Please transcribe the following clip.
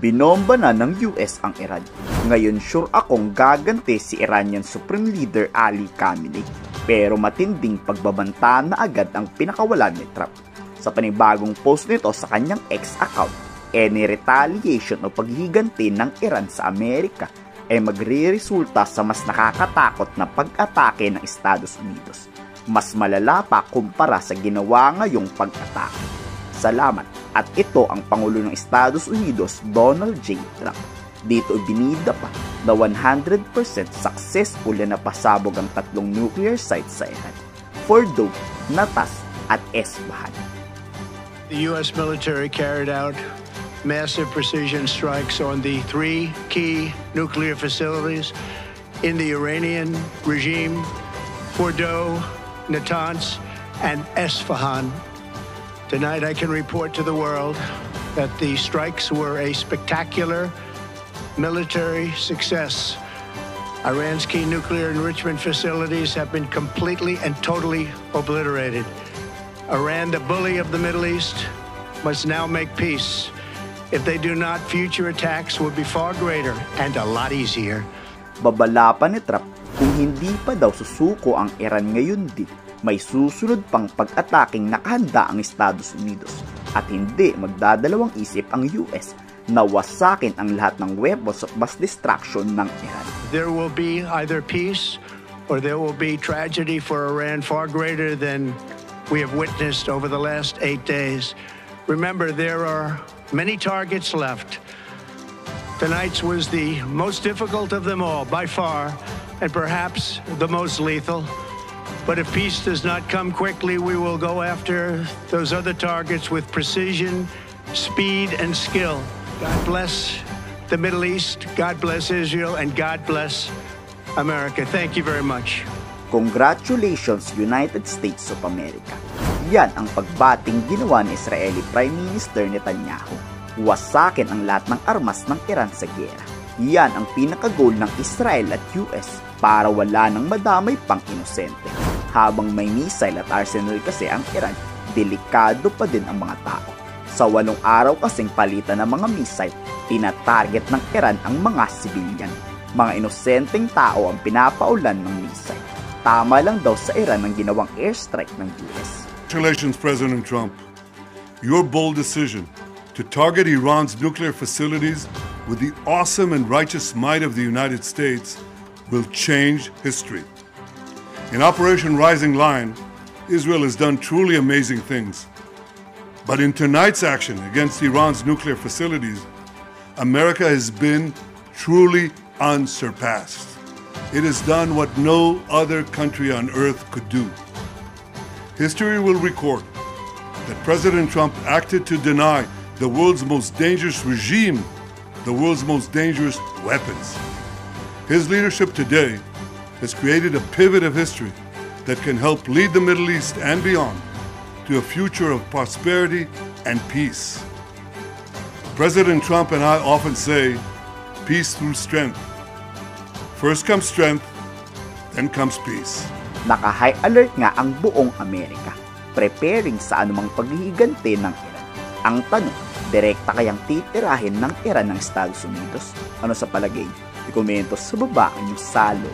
Binomba na ng US ang Iran. Ngayon sure akong gaganti si Iranian Supreme Leader Ali Khamenei. Pero matinding pagbabanta na agad ang pinakawalan ni Trump. Sa panibagong post nito sa kanyang X account, any retaliation o paghihiganti ng Iran sa Amerika ay magre-resulta sa mas nakakatakot na pag-atake ng Estados Unidos. Mas malala pa kumpara sa ginawa ngayong pag-atake. Salamat. At ito ang Pangulo ng Estados Unidos, Donald J. Trump. Dito ibinida pa na 100% successful na napasabog ang 3 nuclear sites sa Iran, Fordow, Natas at Esfahan. The U.S. military carried out massive precision strikes on the 3 key nuclear facilities in the Iranian regime, Fordow, Natanz, and Esfahan. Tonight I can report to the world that the strikes were a spectacular military success. Iran's key nuclear enrichment facilities have been completely and totally obliterated. Iran, the bully of the Middle East, must now make peace. If they do not, future attacks will be far greater and a lot easier. Babala pa ni Trump kung hindi pa daw susuko ang Iran ngayon din, may susunod pang pag-ataking nakahanda ang Estados Unidos at hindi magdadalawang isip ang US na wasakin ang lahat ng weapons of mass destruction ng Iran. There will be either peace or there will be tragedy for Iran far greater than we have witnessed over the last 8 days. Remember, there are many targets left. Tonight's was the most difficult of them all, by far, and perhaps the most lethal. But if peace does not come quickly, we will go after those other targets with precision, speed, and skill. God bless the Middle East, God bless Israel, and God bless America. Thank you very much. Congratulations, United States of America. Yan ang pagbating ginawa ni Israeli Prime Minister Netanyahu. Wasakin ang lahat ng armas ng Iran sa giyera. Yan ang pinaka-goal ng Israel at US para wala nang madamay pang inosente. Habang may missile at arsenal kasi ang Iran, delikado pa din ang mga tao. Sa 8 araw kasing palitan ng mga missile, tinatarget ng Iran ang mga sibilyan. Mga inosenteng tao ang pinapaulan ng missile. Tama lang daw sa Iran ang ginawang airstrike ng US. Congratulations, President Trump. Your bold decision to target Iran's nuclear facilities with the awesome and righteous might of the United States will change history. In Operation Rising Lion, Israel has done truly amazing things. But in tonight's action against Iran's nuclear facilities, America has been truly unsurpassed. It has done what no other country on earth could do. History will record that President Trump acted to deny the world's most dangerous regime the world's most dangerous weapons. His leadership today has created a pivot of history that can help lead the Middle East and beyond to a future of prosperity and peace. President Trump and I often say, peace through strength. First comes strength, then comes peace. Naka-high alert nga ang buong Amerika, preparing sa anumang paghihiganti ng Iran. Ang tanong, direkta kayang titirahin ng Iran ng Estados Unidos? Ano sa palagay? I-komento sa baba ang inyong salo.